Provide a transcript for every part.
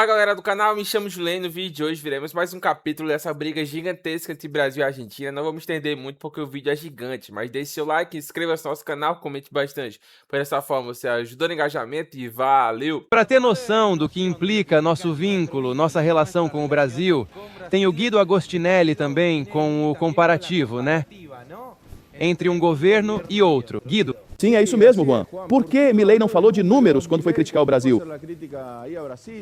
Fala galera do canal, me chamo Juliano. No vídeo de hoje veremos mais um capítulo dessa briga gigantesca entre Brasil e Argentina. Não vou me estender muito porque o vídeo é gigante, mas deixe seu like, inscreva-se no nosso canal, comente bastante. Por dessa forma você ajuda no engajamento e valeu! Para ter noção do que implica nosso vínculo, nossa relação com o Brasil, tem o Guido Agostinelli também com o comparativo, né? Entre um governo e outro. Guido. Sim, é isso mesmo, Juan. Por que Milei não falou de números quando foi criticar o Brasil?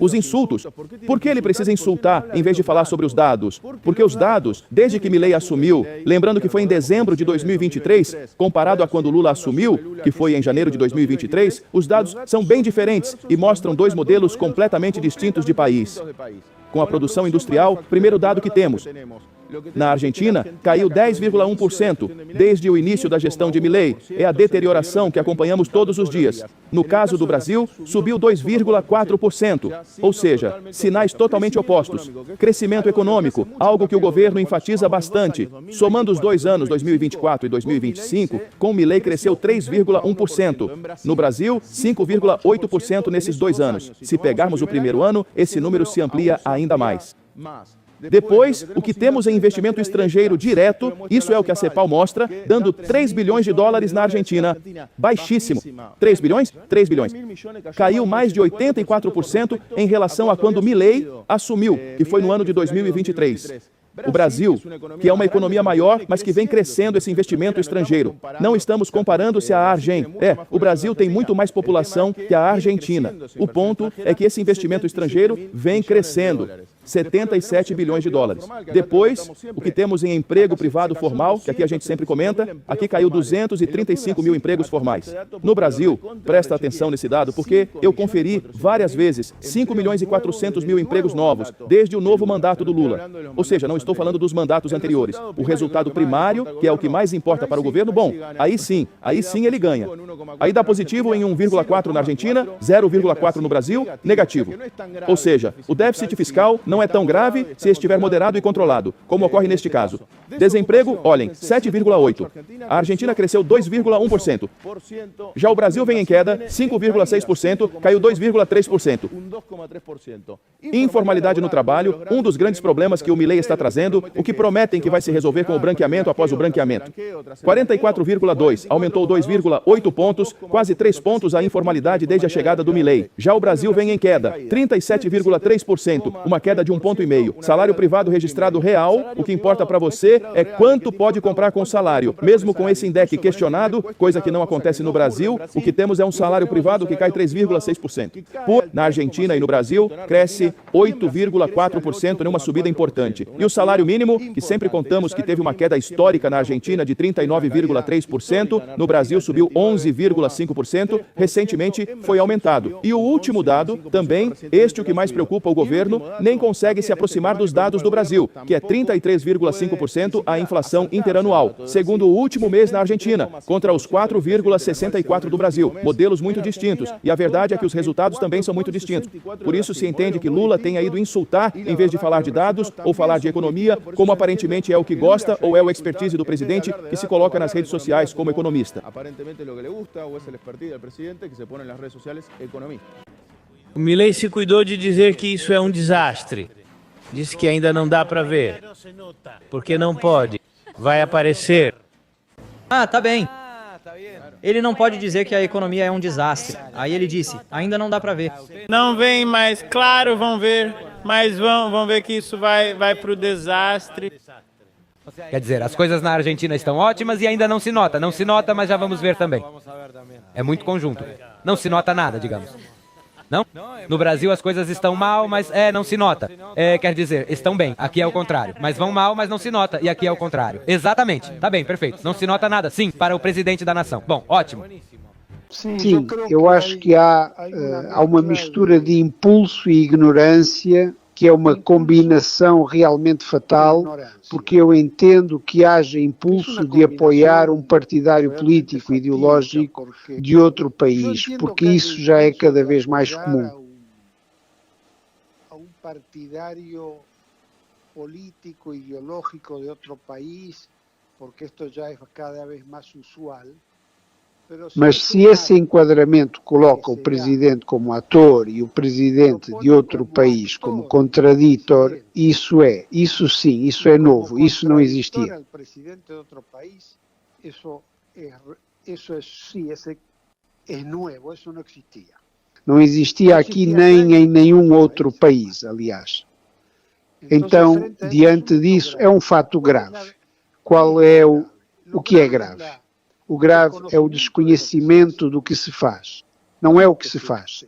Os insultos. Por que ele precisa insultar em vez de falar sobre os dados? Porque os dados, desde que Milei assumiu, lembrando que foi em dezembro de 2023, comparado a quando Lula assumiu, que foi em janeiro de 2023, os dados são bem diferentes e mostram dois modelos completamente distintos de país. Com a produção industrial, primeiro dado que temos. Na Argentina, caiu 10,1% desde o início da gestão de Milei. É a deterioração que acompanhamos todos os dias. No caso do Brasil, subiu 2,4%. Ou seja, sinais totalmente opostos. Crescimento econômico, algo que o governo enfatiza bastante. Somando os 2 anos, 2024 e 2025, com Milei cresceu 3,1%. No Brasil, 5,8% nesses 2 anos. Se pegarmos o primeiro ano, esse número se amplia ainda mais. Depois, o que temos em investimento estrangeiro direto, isso é o que a CEPAL mostra, dando 3 bilhões de dólares na Argentina. Baixíssimo. 3 bilhões? 3 bilhões. Caiu mais de 84% em relação a quando Milei assumiu, que foi no ano de 2023. O Brasil, que é uma economia maior, mas que vem crescendo esse investimento estrangeiro. Não estamos comparando-se à Argentina. O Brasil tem muito mais população que a Argentina. O ponto é que esse investimento estrangeiro vem crescendo. 77 bilhões de dólares. Depois, o que temos em emprego privado formal, que aqui a gente sempre comenta, aqui caiu 235 mil empregos formais. No Brasil, presta atenção nesse dado, porque eu conferi várias vezes 5 milhões e 400 mil empregos novos, desde o novo mandato do Lula. Ou seja, não estou falando dos mandatos anteriores. O resultado primário, que é o que mais importa para o governo, bom, aí sim ele ganha. Aí dá positivo em 1,4 na Argentina, 0,4 no Brasil, negativo. Ou seja, o déficit fiscal não é tão grave se estiver moderado e controlado, como ocorre neste caso. Desemprego, olhem, 7,8. A Argentina cresceu 2,1%. Já o Brasil vem em queda, 5,6%, caiu 2,3%. Informalidade no trabalho, um dos grandes problemas que o Milei está trazendo, o que prometem que vai se resolver com o branqueamento após o branqueamento. 44,2, aumentou 2,8 pontos, quase 3 pontos a informalidade desde a chegada do Milei. Já o Brasil vem em queda, 37,3%, uma queda de 1,5 ponto. Salário privado registrado real, o que importa para você é quanto pode comprar com o salário. Mesmo com esse INDEC questionado, coisa que não acontece no Brasil, o que temos é um salário privado que cai 3,6%. Na Argentina e no Brasil, cresce 8,4% numa subida importante. E o salário mínimo, que sempre contamos que teve uma queda histórica na Argentina de 39,3%, no Brasil subiu 11,5%, recentemente foi aumentado. E o último dado, também, este o que mais preocupa o governo, nem consegue se aproximar dos dados do Brasil, que é 33,5% a inflação interanual, segundo o último mês na Argentina, contra os 4,64% do Brasil. Modelos muito distintos. E a verdade é que os resultados também são muito distintos. Por isso se entende que Lula tenha ido insultar em vez de falar de dados ou falar de economia, como aparentemente é o que gosta ou é o expertise do presidente que se coloca nas redes sociais como economista. O Milei se cuidou de dizer que isso é um desastre. Disse que ainda não dá para ver. Porque não pode. Vai aparecer. Ah, tá bem. Ele não pode dizer que a economia é um desastre. Aí ele disse, ainda não dá para ver. Não vem, mas claro, vão ver. Mas vão ver que isso vai pro desastre. Quer dizer, as coisas na Argentina estão ótimas e ainda não se nota. Não se nota, mas já vamos ver também. É muito conjunto. Não se nota nada, digamos. Não? No Brasil as coisas estão mal, mas não se nota. Quer dizer, estão bem. Aqui é o contrário. Mas vão mal, mas não se nota. E aqui é o contrário. Exatamente. Tá bem, perfeito. Não se nota nada. Sim, para o presidente da nação. Bom, ótimo. Sim, eu acho que há uma mistura de impulso e ignorância que é uma combinação realmente fatal, porque eu entendo que haja impulso de apoiar um partidário político ideológico de outro país, porque isso já é cada vez mais comum. Um partidário político ideológico de outro país, porque isto já é cada vez mais usual. Mas se esse enquadramento coloca o presidente como ator e o presidente de outro país como contraditor, isso sim, isso é novo, isso não existia. Não existia aqui nem em nenhum outro país, aliás. Então, diante disso, é um fato grave. Qual é o que é grave? O grave é o desconhecimento do que se faz. Não é o que se faz.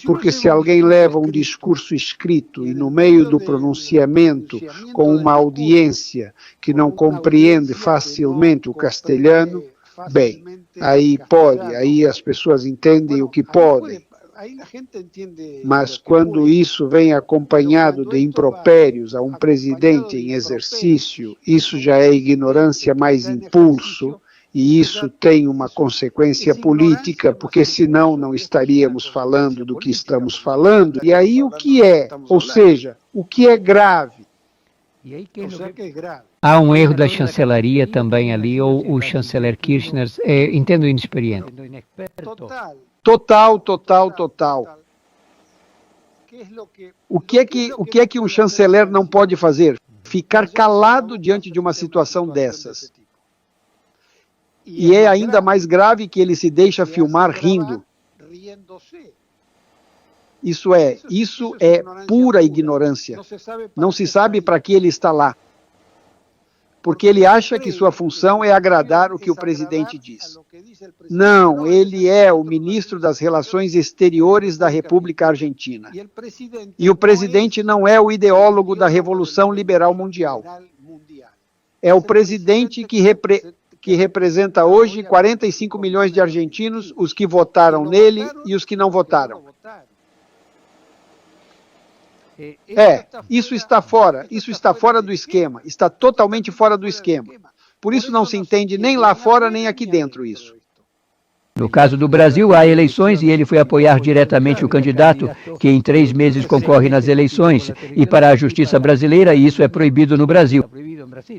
Porque se alguém leva um discurso escrito e no meio do pronunciamento, com uma audiência que não compreende facilmente o castelhano, bem, aí as pessoas entendem o que podem. Mas quando isso vem acompanhado de impropérios a um presidente em exercício, isso já é ignorância mais impulso, e isso tem uma consequência política, porque senão não estaríamos falando do que estamos falando. E aí o que é? Ou seja, o que é grave? Há um erro da chancelaria também ali, ou o chanceler Kirchner, entendo inexperiente. Total. O que é que um chanceler não pode fazer? Ficar calado diante de uma situação dessas. E é ainda mais grave que ele se deixa filmar rindo. Isso é pura ignorância. Não se sabe para que ele está lá. Porque ele acha que sua função é agradar o que o presidente diz. Não, ele é o ministro das Relações Exteriores da República Argentina. E o presidente não é o ideólogo da Revolução Liberal Mundial. É o presidente que representa hoje 45 milhões de argentinos, os que votaram nele e os que não votaram. Isso está fora do esquema, está totalmente fora do esquema. Por isso não se entende nem lá fora nem aqui dentro isso. No caso do Brasil, há eleições e ele foi apoiar diretamente o candidato que em 3 meses concorre nas eleições. E para a justiça brasileira, isso é proibido no Brasil.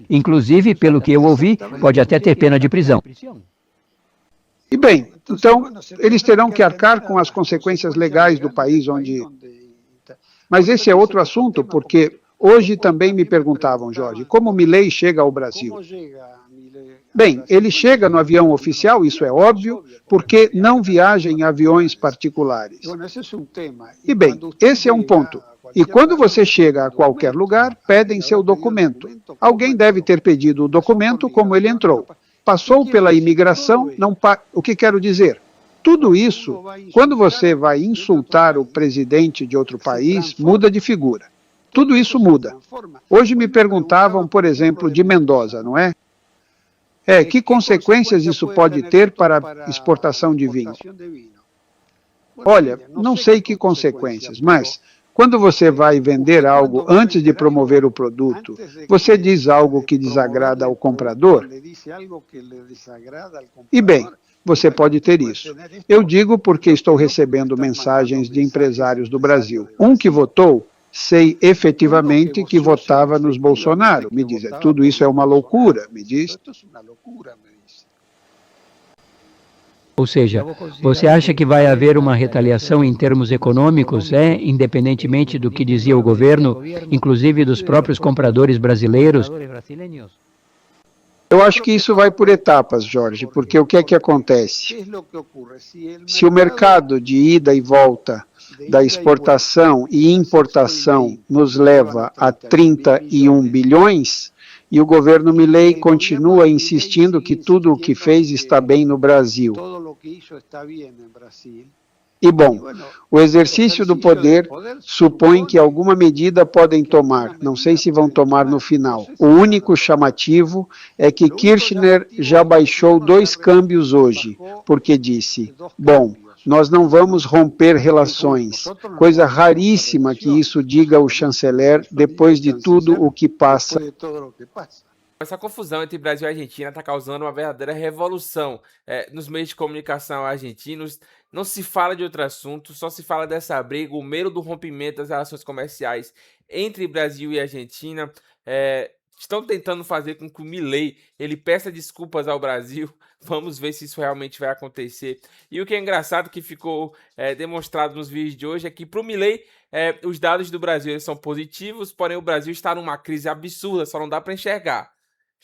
Inclusive, pelo que eu ouvi, pode até ter pena de prisão. E bem, então, eles terão que arcar com as consequências legais do país onde... Mas esse é outro assunto, porque hoje também me perguntavam, Jorge, como Milei chega ao Brasil? Bem, ele chega no avião oficial, isso é óbvio, porque não viaja em aviões particulares. E bem, esse é um ponto. E quando você chega a qualquer lugar, pedem seu documento. Alguém deve ter pedido o documento como ele entrou. Passou pela imigração, o que quero dizer? Tudo isso, quando você vai insultar o presidente de outro país, muda de figura. Tudo isso muda. Hoje me perguntavam, por exemplo, de Mendoza, não é? Que consequências isso pode ter para a exportação de vinho? Olha, não sei que consequências, mas quando você vai vender algo antes de promover o produto, você diz algo que desagrada ao comprador? E bem, você pode ter isso. Eu digo porque estou recebendo mensagens de empresários do Brasil. Um que votou, sei efetivamente que votava nos Bolsonaro. Me diz, tudo isso é uma loucura, me diz. Ou seja, você acha que vai haver uma retaliação em termos econômicos, independentemente do que dizia o governo, inclusive dos próprios compradores brasileiros? Eu acho que isso vai por etapas, Jorge, porque o que é que acontece? Se o mercado de ida e volta da exportação e importação nos leva a 31 bilhões, e o governo Milei continua insistindo que tudo o que fez está bem no Brasil. E, bom, o exercício do poder supõe que alguma medida podem tomar, não sei se vão tomar no final. O único chamativo é que Kirchner já baixou 2 câmbios hoje, porque disse, bom, nós não vamos romper relações. Coisa raríssima que isso diga o chanceler depois de tudo o que passa. Essa confusão entre Brasil e Argentina está causando uma verdadeira revolução nos meios de comunicação argentinos. Não se fala de outro assunto, só se fala dessa briga, o medo do rompimento das relações comerciais entre Brasil e Argentina. estão tentando fazer com que o Milei ele peça desculpas ao Brasil. Vamos ver se isso realmente vai acontecer. E o que é engraçado que ficou demonstrado nos vídeos de hoje é que para o Milei os dados do Brasil eles são positivos, porém o Brasil está numa crise absurda, só não dá para enxergar.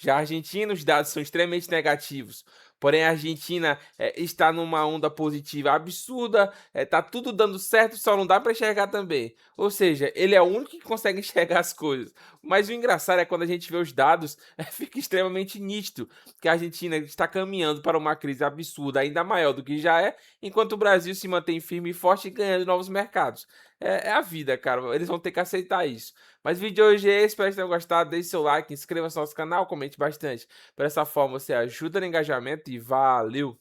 Já a Argentina, os dados são extremamente negativos. Porém, a Argentina está numa onda positiva absurda, tá tudo dando certo, só não dá para enxergar também. Ou seja, ele é o único que consegue enxergar as coisas. Mas o engraçado é quando a gente vê os dados, fica extremamente nítido que a Argentina está caminhando para uma crise absurda, ainda maior do que já é, enquanto o Brasil se mantém firme e forte e ganhando novos mercados. É a vida, cara. Eles vão ter que aceitar isso. Mas o vídeo de hoje é esse. Espero que tenham gostado. Deixe seu like, inscreva-se no nosso canal, comente bastante. Dessa forma você ajuda no engajamento e valeu!